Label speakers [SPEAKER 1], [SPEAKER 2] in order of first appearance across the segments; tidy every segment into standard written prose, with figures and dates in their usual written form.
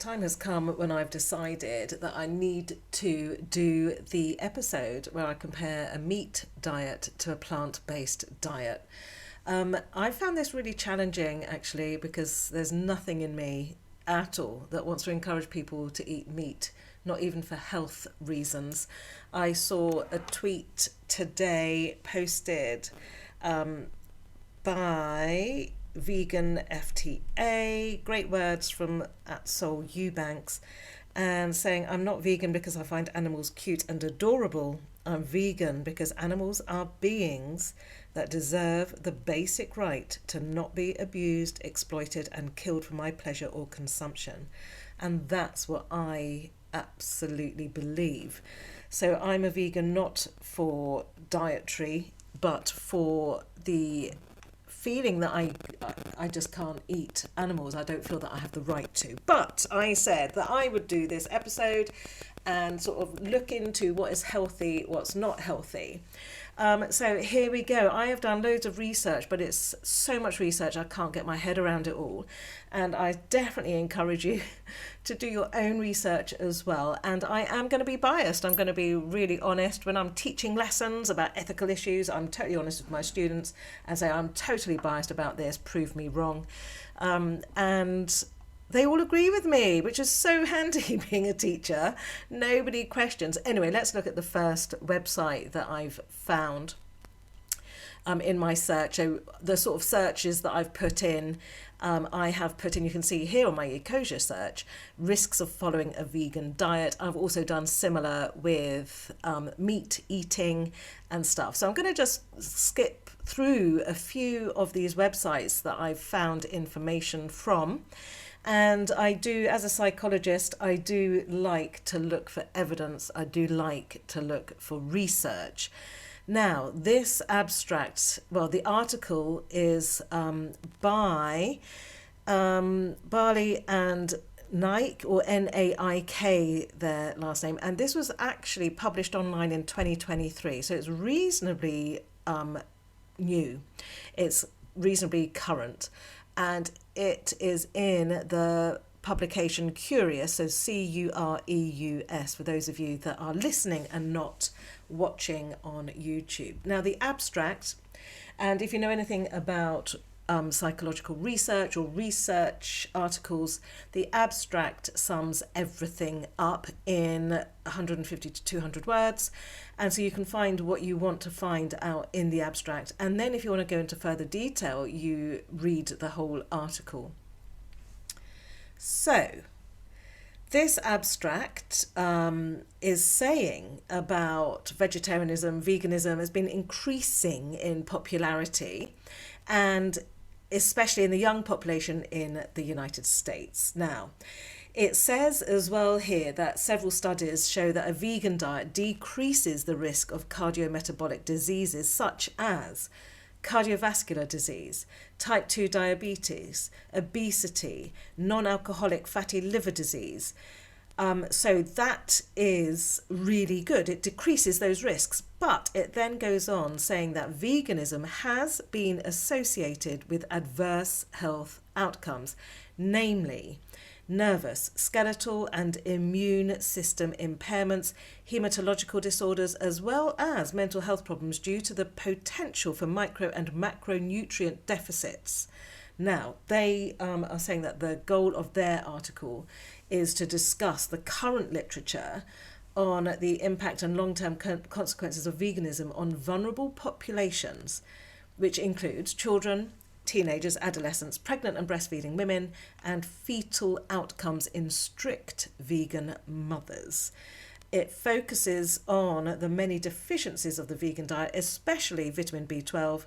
[SPEAKER 1] time has come when I've decided that I need to do the episode where I compare a meat diet to a plant-based diet. I found this really challenging actually because there's nothing in me at all that wants to encourage people to eat meat, not even for health reasons. I saw a tweet today posted by Vegan FTA, great words from at Soul Eubanks, and saying, I'm not vegan because I find animals cute and adorable. I'm vegan because animals are beings that deserve the basic right to not be abused, exploited, and killed for my pleasure or consumption. And that's what I absolutely believe. So I'm a vegan not for dietary, but for the feeling that I just can't eat animals. I don't feel that I have the right to. But I said that I would do this episode and sort of look into what is healthy, what's not healthy. So here we go. I have done loads of research, but it's so much research I can't get my head around it all. And I definitely encourage you to do your own research as well. And I am going to be biased. I'm going to be really honest. When I'm teaching lessons about ethical issues, I'm totally honest with my students and say I'm totally biased about this, prove me wrong. And they all agree with me, which is so handy being a teacher. Nobody questions. Anyway, let's look at the first website that I've found in my search. So the sort of searches that I've put in, I have put in, you can see here on my Ecosia search, risks of following a vegan diet. I've also done similar with meat eating and stuff. So I'm going to just skip through a few of these websites that I've found information from. And I do, as a psychologist, I do like to look for evidence. I do like to look for research. Now, this abstract, well, the article is by Barley and Naik, or Naik, their last name. And this was actually published online in 2023. So it's reasonably new. It's reasonably current. And it is in the publication Curious, so Cureus, for those of you that are listening and not watching on YouTube. Now, the abstract, and if you know anything about psychological research or research articles, the abstract sums everything up in 150 to 200 words. And so you can find what you want to find out in the abstract. And then if you want to go into further detail, you read the whole article. So this abstract is saying about vegetarianism, veganism has been increasing in popularity, and especially in the young population in the United States. Now, it says as well here that several studies show that a vegan diet decreases the risk of cardiometabolic diseases such as cardiovascular disease, type 2 diabetes, obesity, non-alcoholic fatty liver disease. So that is really good. It decreases those risks. But it then goes on saying that veganism has been associated with adverse health outcomes, namely nervous, skeletal and immune system impairments, hematological disorders, as well as mental health problems due to the potential for micro and macronutrient deficits. Now, they are saying that the goal of their article is to discuss the current literature on the impact and long-term consequences of veganism on vulnerable populations, which includes children, teenagers, adolescents, pregnant and breastfeeding women, and fetal outcomes in strict vegan mothers. It focuses on the many deficiencies of the vegan diet, especially vitamin B12,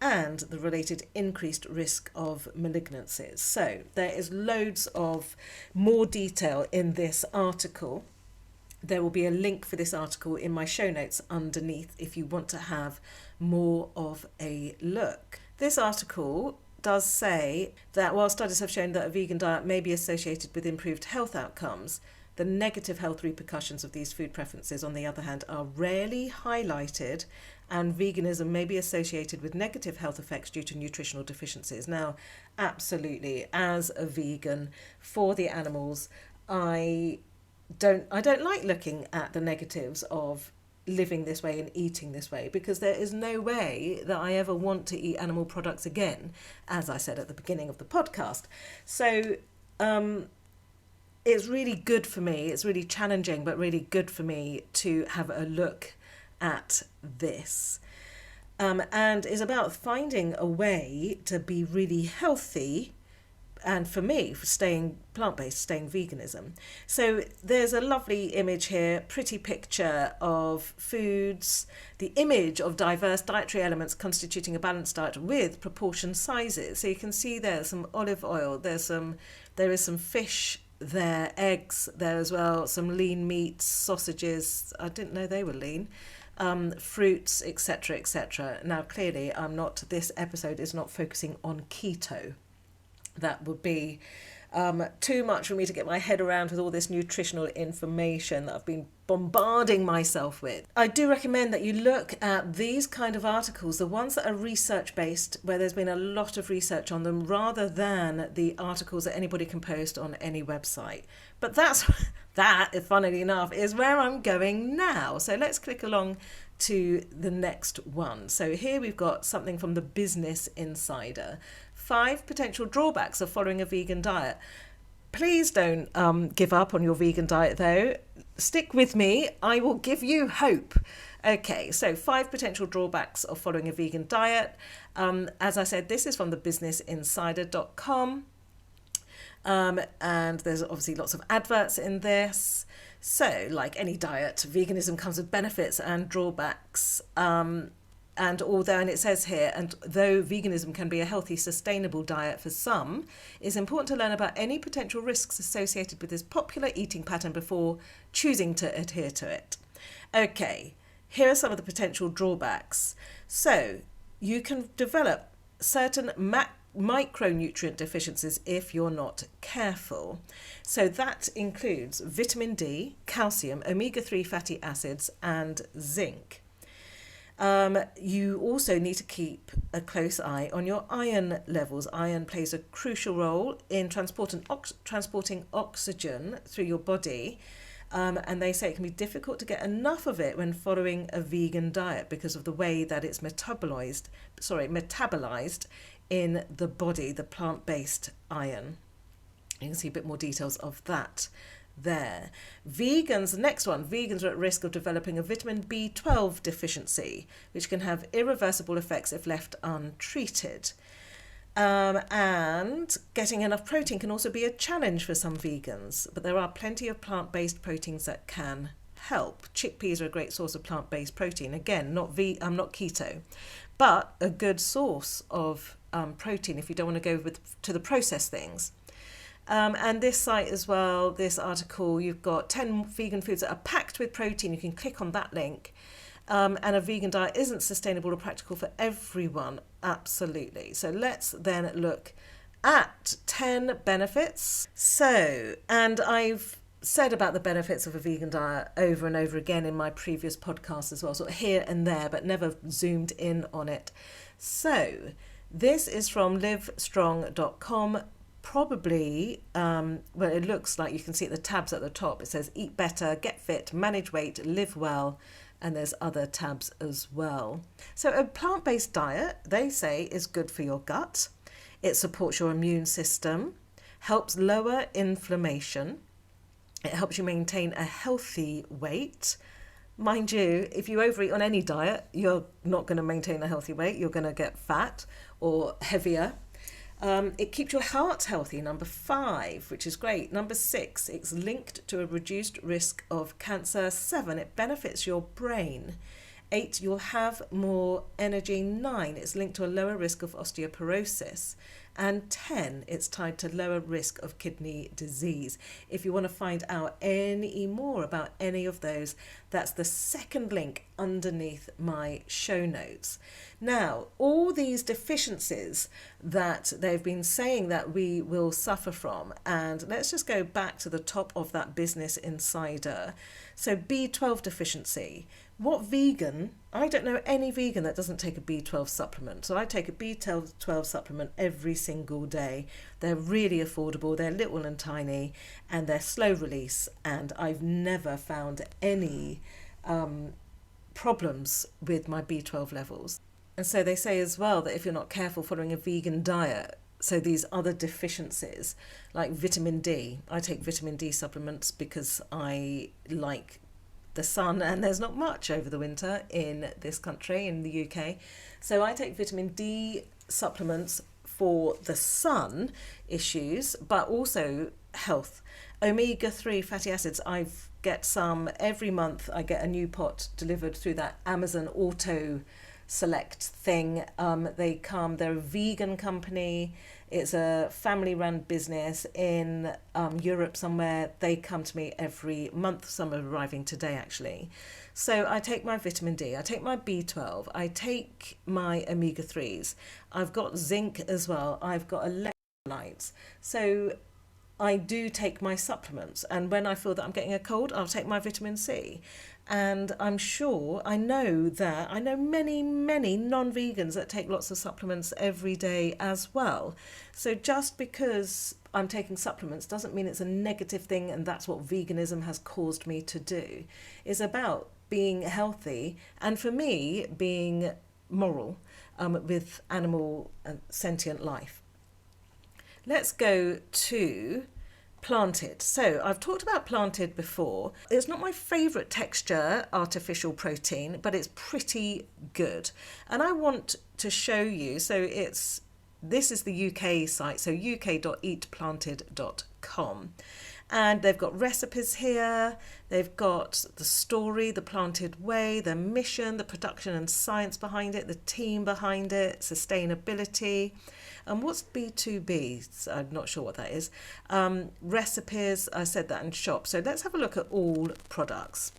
[SPEAKER 1] and the related increased risk of malignancies. So there is loads of more detail in this article. There will be a link for this article in my show notes underneath if you want to have more of a look. This article does say that while studies have shown that a vegan diet may be associated with improved health outcomes, the negative health repercussions of these food preferences, on the other hand, are rarely highlighted, and veganism may be associated with negative health effects due to nutritional deficiencies. Now, absolutely, as a vegan for the animals, I don't like looking at the negatives of living this way and eating this way, because there is no way that I ever want to eat animal products again, as I said at the beginning of the podcast. So it's really good for me. It's really challenging, but really good for me to have a look at this. And is about finding a way to be really healthy, and for me, for staying plant-based, staying veganism. So there's a lovely image here, pretty picture of foods, the image of diverse dietary elements constituting a balanced diet with proportioned sizes. So you can see there's some olive oil, there is some fish there, eggs there as well, some lean meats, sausages, I didn't know they were lean, fruits, etc., etc. Now clearly this episode is not focusing on keto. That would be too much for me to get my head around with all this nutritional information that I've been bombarding myself with. I do recommend that you look at these kind of articles, the ones that are research based, where there's been a lot of research on them, rather than the articles that anybody can post on any website. But that, funnily enough, is where I'm going now. So let's click along to the next one. So here we've got something from the Business Insider. 5 potential drawbacks of following a vegan diet. Please don't give up on your vegan diet though. Stick with me. I will give you hope. Okay, so 5 potential drawbacks of following a vegan diet. As I said, this is from the businessinsider.com. And there's obviously lots of adverts in this. So, like any diet, veganism comes with benefits and drawbacks. And it says here, and though veganism can be a healthy, sustainable diet for some, it's important to learn about any potential risks associated with this popular eating pattern before choosing to adhere to it. Okay, here are some of the potential drawbacks. So, you can develop certain micronutrient deficiencies if you're not careful. So that includes vitamin D, calcium, omega-3 fatty acids, and zinc. You also need to keep a close eye on your iron levels. Iron plays a crucial role in transporting oxygen through your body. And they say it can be difficult to get enough of it when following a vegan diet because of the way that it's metabolized in the body, the plant-based iron. You can see a bit more details of that there. Next one, vegans are at risk of developing a vitamin B12 deficiency, which can have irreversible effects if left untreated. And getting enough protein can also be a challenge for some vegans, but there are plenty of plant-based proteins that can help. Chickpeas are a great source of plant-based protein. Again, not keto, but a good source of protein if you don't want to go to the processed things. And this site as well, this article, you've got 10 vegan foods that are packed with protein. You can click on that link. And a vegan diet isn't sustainable or practical for everyone. Absolutely. So let's then look at 10 benefits. So, and I've said about the benefits of a vegan diet over and over again in my previous podcasts as well, sort of here and there, but never zoomed in on it. So this is from livestrong.com. Probably, it looks like you can see at the tabs at the top, it says eat better, get fit, manage weight, live well, and there's other tabs as well. So a plant-based diet, they say, is good for your gut. It supports your immune system, helps lower inflammation. It helps you maintain a healthy weight. Mind you, if you overeat on any diet, you're not going to maintain a healthy weight. You're going to get fat or heavier. It keeps your heart healthy, number 5, which is great. Number 6, it's linked to a reduced risk of cancer. 7, it benefits your brain. 8, you'll have more energy. 9, it's linked to a lower risk of osteoporosis. And 10, it's tied to lower risk of kidney disease. If you want to find out any more about any of those, that's the second link underneath my show notes. Now, all these deficiencies that they've been saying that we will suffer from, and let's just go back to the top of that Business Insider. So B12 deficiency. What vegan I don't know any vegan that doesn't take a B12 supplement. So I take a B12 supplement every single day. They're really affordable, they're little and tiny, and they're slow release. And I've never found any problems with my B12 levels. And so they say as well that if you're not careful following a vegan diet, so these other deficiencies like vitamin D, I take vitamin D supplements because I like the sun, and there's not much over the winter in this country, in the UK. So I take vitamin D supplements for the sun issues, but also health. Omega-3 fatty acids, I get some every month. I get a new pot delivered through that Amazon Auto Select thing. They're a vegan company. It's a family run business in Europe somewhere. They come to me every month. Some are arriving today actually. So I take my vitamin D, I take my B12, I take my omega-3s. I've got zinc as well. I've got electrolytes. So I do take my supplements, and when I feel that I'm getting a cold, I'll take my vitamin C. And I know many, many non-vegans that take lots of supplements every day as well. So just because I'm taking supplements doesn't mean it's a negative thing, and that's what veganism has caused me to do. It's about being healthy, and for me, being moral with animal and sentient life. Let's go to planted. So I've talked about planted before. It's not my favourite texture artificial protein, but it's pretty good. And I want to show you, this is the UK site, so uk.eatplanted.com. And they've got recipes here, they've got the story, the planted way, the mission, the production and science behind it, the team behind it, sustainability. And what's B2B? So I'm not sure what that is. Recipes, I said that, in shop. So let's have a look at all products.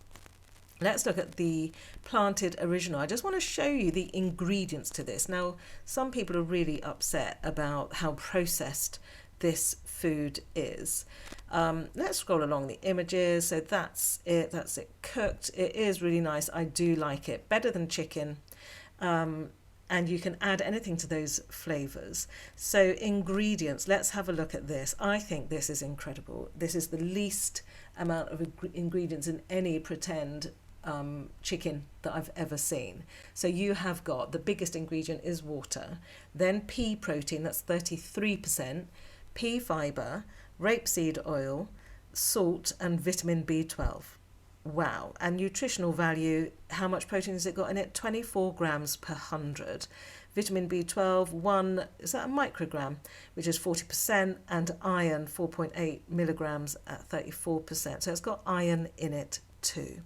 [SPEAKER 1] Let's look at the planted original. I just want to show you the ingredients to this. Now, some people are really upset about how processed this food is. Let's scroll along the images. So that's it cooked. It is really nice. I do like it. Better than chicken. And you can add anything to those flavors. So ingredients, let's have a look at this. I think this is incredible. This is the least amount of ingredients in any pretend chicken that I've ever seen. So you have got, the biggest ingredient is water, then pea protein, that's 33%, pea fiber, rapeseed oil, salt, and vitamin B12. Wow. And nutritional value, how much protein has it got in it? 24 grams per 100. Vitamin B12, is that a microgram, which is 40%, and iron, 4.8 milligrams at 34%. So it's got iron in it too.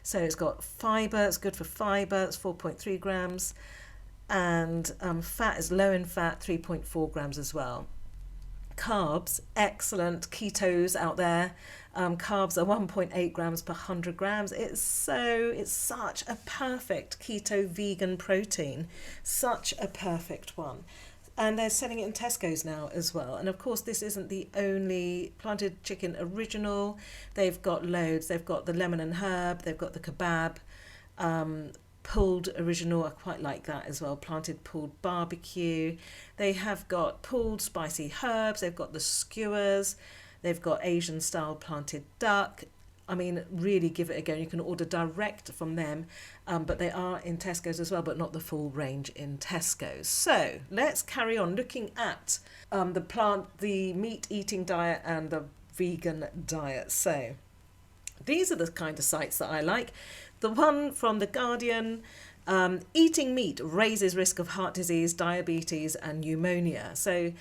[SPEAKER 1] So it's got fiber, it's good for fiber, it's 4.3 grams. And fat is low in fat, 3.4 grams as well. Carbs, excellent. Ketos out there. Carbs are 1.8 grams per 100 grams. It's such a perfect keto vegan protein. Such a perfect one. And they're selling it in Tesco's now as well. And of course, this isn't the only planted chicken original. They've got loads. They've got the lemon and herb. They've got the kebab. Pulled original, I quite like that as well. Planted pulled barbecue. They have got pulled spicy herbs. They've got the skewers. They've got Asian style planted duck. I mean, really give it a go. You can order direct from them, but they are in Tesco's as well, but not the full range in Tesco's. So let's carry on looking at the meat eating diet and the vegan diet. So these are the kind of sites that I like. The one from The Guardian, eating meat raises risk of heart disease, diabetes, and pneumonia. So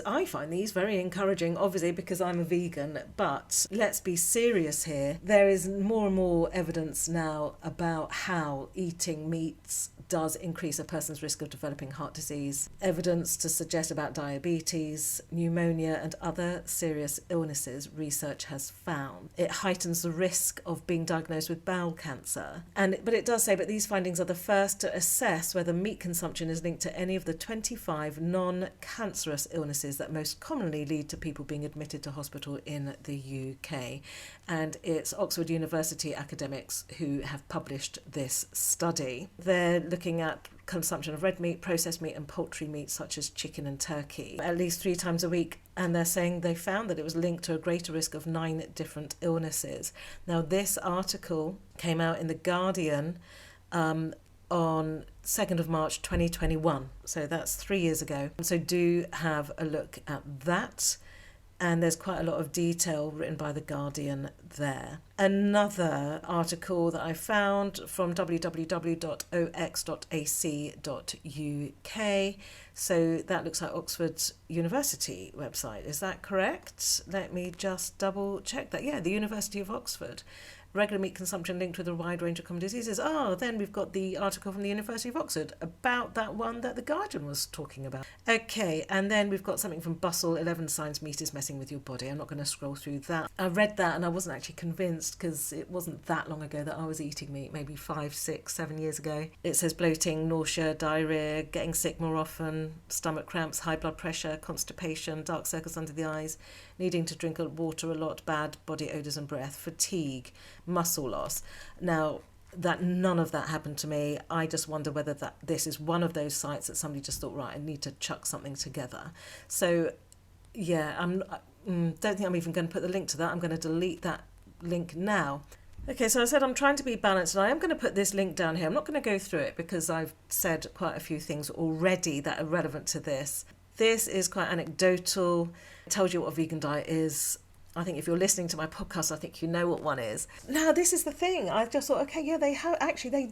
[SPEAKER 1] I find these very encouraging, obviously because I'm a vegan, but let's be serious here. There is more and more evidence now about how eating meats does increase a person's risk of developing heart disease. Evidence to suggest about diabetes, pneumonia, and other serious illnesses, research has found. It heightens the risk of being diagnosed with bowel cancer. But it does say, but these findings are the first to assess whether meat consumption is linked to any of the 25 non-cancerous illnesses that most commonly lead to people being admitted to hospital in the UK. And it's Oxford University academics who have published this study. They're looking at consumption of red meat, processed meat and poultry meat such as chicken and turkey at least 3 times a week, and they're saying they found that it was linked to a greater risk of 9 different illnesses. Now this article came out in The Guardian on 2nd of March 2021, so that's 3 years ago. So do have a look at that. And there's quite a lot of detail written by The Guardian there. Another article that I found from www.ox.ac.uk. So that looks like Oxford University website. Is that correct? Let me just double check that. Yeah, the University of Oxford. Regular meat consumption linked with a wide range of common diseases. Oh, then we've got the article from the University of Oxford about that one that The Guardian was talking about. Okay, and then we've got something from Bustle, 11 signs meat is messing with your body. I'm not going to scroll through that. I read that and I wasn't actually convinced because it wasn't that long ago that I was eating meat, maybe 5, 6, 7 years ago. It says bloating, nausea, diarrhea, getting sick more often, stomach cramps, high blood pressure, constipation, dark circles under the eyes, needing to drink water a lot, bad body odours and breath, fatigue, muscle loss. Now, that none of that happened to me. I just wonder whether this is one of those sites that somebody just thought, right, I need to chuck something together. So, yeah, don't think I'm even going to put the link to that. I'm going to delete that link now. Okay, so I said I'm trying to be balanced, and I am going to put this link down here. I'm not going to go through it because I've said quite a few things already that are relevant to this. This is quite anecdotal. It tells you what a vegan diet is. I think if you're listening to my podcast, I think you know what one is. Now, this is the thing. I just thought, okay, yeah, they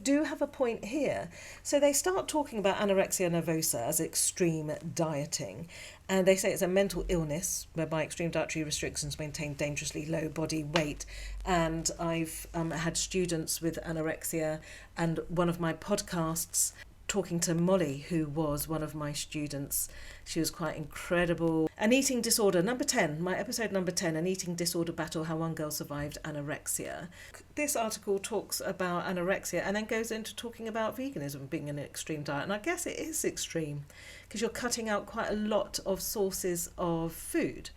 [SPEAKER 1] do have a point here. So they start talking about anorexia nervosa as extreme dieting. And they say it's a mental illness whereby extreme dietary restrictions maintain dangerously low body weight. And I've had students with anorexia, and one of my podcasts talking to Molly, who was one of my students. She was quite incredible. An eating disorder, number 10, my episode number 10, an eating disorder battle, how one girl survived anorexia. This article talks about anorexia and then goes into talking about veganism being an extreme diet. And I guess it is extreme because you're cutting out quite a lot of sources of food.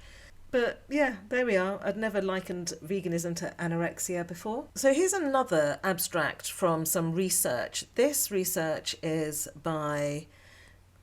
[SPEAKER 1] But yeah, there we are. I'd never likened veganism to anorexia before. So here's another abstract from some research. This research is by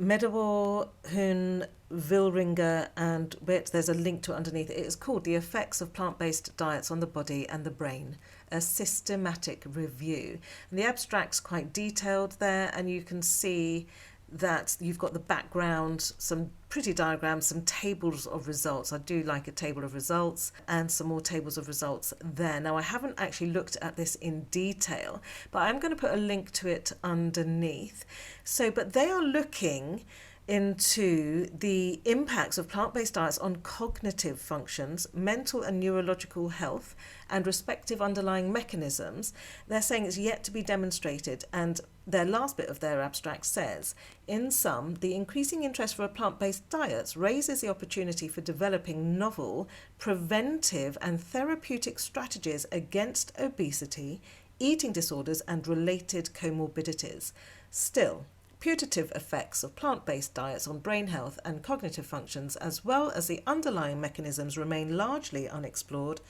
[SPEAKER 1] Medawar, Hun, Vilringer and Witt. There's a link to it underneath. It is called The Effects of Plant-Based Diets on the Body and the Brain, a Systematic Review. And the abstract's quite detailed there, and you can see that you've got the background, some pretty diagrams, some tables of results. I do like a table of results and some more tables of results there. Now, I haven't actually looked at this in detail, but I'm going to put a link to it underneath. So, but they are looking into the impacts of plant-based diets on cognitive functions, mental and neurological health, and respective underlying mechanisms. They're saying it's yet to be demonstrated, and their last bit of their abstract says, in sum, the increasing interest for plant-based diets raises the opportunity for developing novel, preventive and therapeutic strategies against obesity, eating disorders and related comorbidities. Still, putative effects of plant-based diets on brain health and cognitive functions, as well as the underlying mechanisms, remain largely unexplored,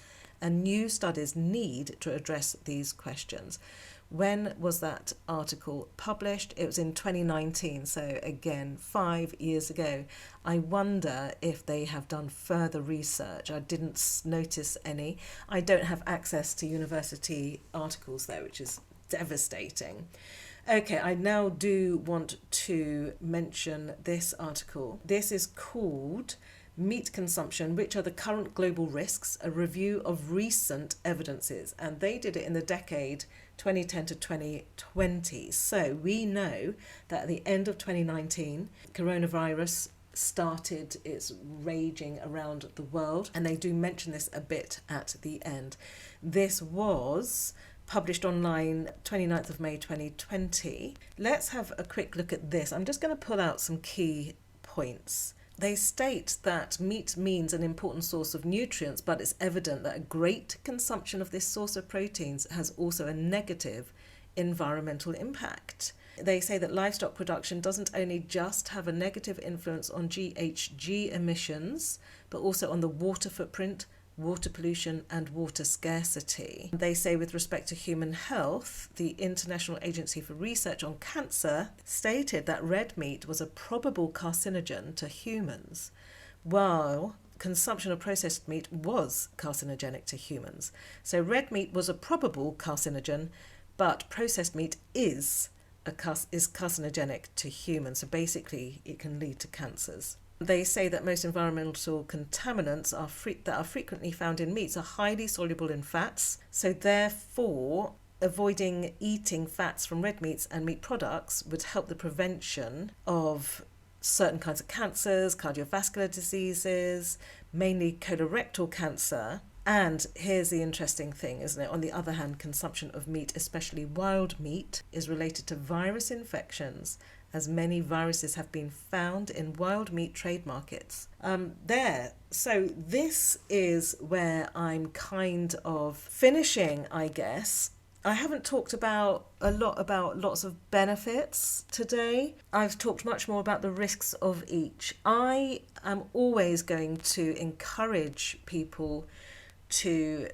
[SPEAKER 1] and new studies need to address these questions. When was that article published? It was in 2019, so again, 5 years ago. I wonder if they have done further research. I didn't notice any. I don't have access to university articles though, which is devastating. Okay, I now do want to mention this article. This is called Meat Consumption, Which Are the Current Global Risks? A Review of Recent Evidences. And they did it in the decade 2010 to 2020. So we know that at the end of 2019, coronavirus started its raging around the world. And they do mention this a bit at the end. This was published online 29th of May 2020. Let's have a quick look at this. I'm just going to pull out some key points. They state that meat means an important source of nutrients, but it's evident that a great consumption of this source of proteins has also a negative environmental impact. They say that livestock production doesn't only just have a negative influence on GHG emissions, but also on the water footprint, water pollution and water scarcity. They say with respect to human health, the International Agency for Research on Cancer stated that red meat was a probable carcinogen to humans, while consumption of processed meat was carcinogenic to humans. So red meat was a probable carcinogen, but processed meat is carcinogenic to humans. So basically it can lead to cancers. They say that most environmental contaminants that are frequently found in meats are highly soluble in fats. So therefore, avoiding eating fats from red meats and meat products would help the prevention of certain kinds of cancers, cardiovascular diseases, mainly colorectal cancer. And here's the interesting thing, isn't it? On the other hand, consumption of meat, especially wild meat, is related to virus infections, as many viruses have been found in wild meat trade markets. So this is where I'm kind of finishing, I guess. I haven't talked about lots of benefits today. I've talked much more about the risks of each. I am always going to encourage people to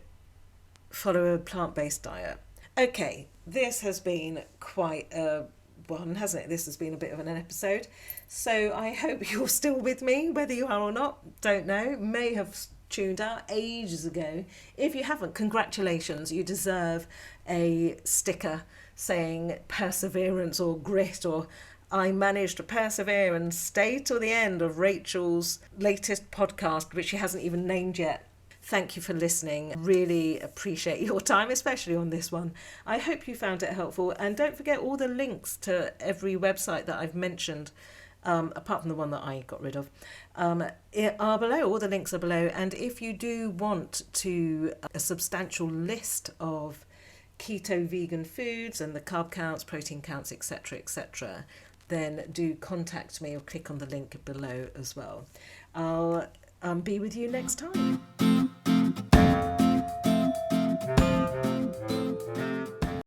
[SPEAKER 1] follow a plant-based diet. Okay, this has been quite a one, hasn't it? This has been a bit of an episode. So I hope you're still with me, whether you are or not, don't know. May have tuned out ages ago. If you haven't, congratulations. You deserve a sticker saying perseverance or grit, or I managed to persevere and stay till the end of Rachel's latest podcast, which she hasn't even named yet. Thank you for listening. Really appreciate your time, especially on this one. I hope you found it helpful. And don't forget all the links to every website that I've mentioned, apart from the one that I got rid of, are below. All the links are below. And if you do want a substantial list of keto vegan foods and the carb counts, protein counts, etc., then do contact me or click on the link below as well. I'll be with you next time.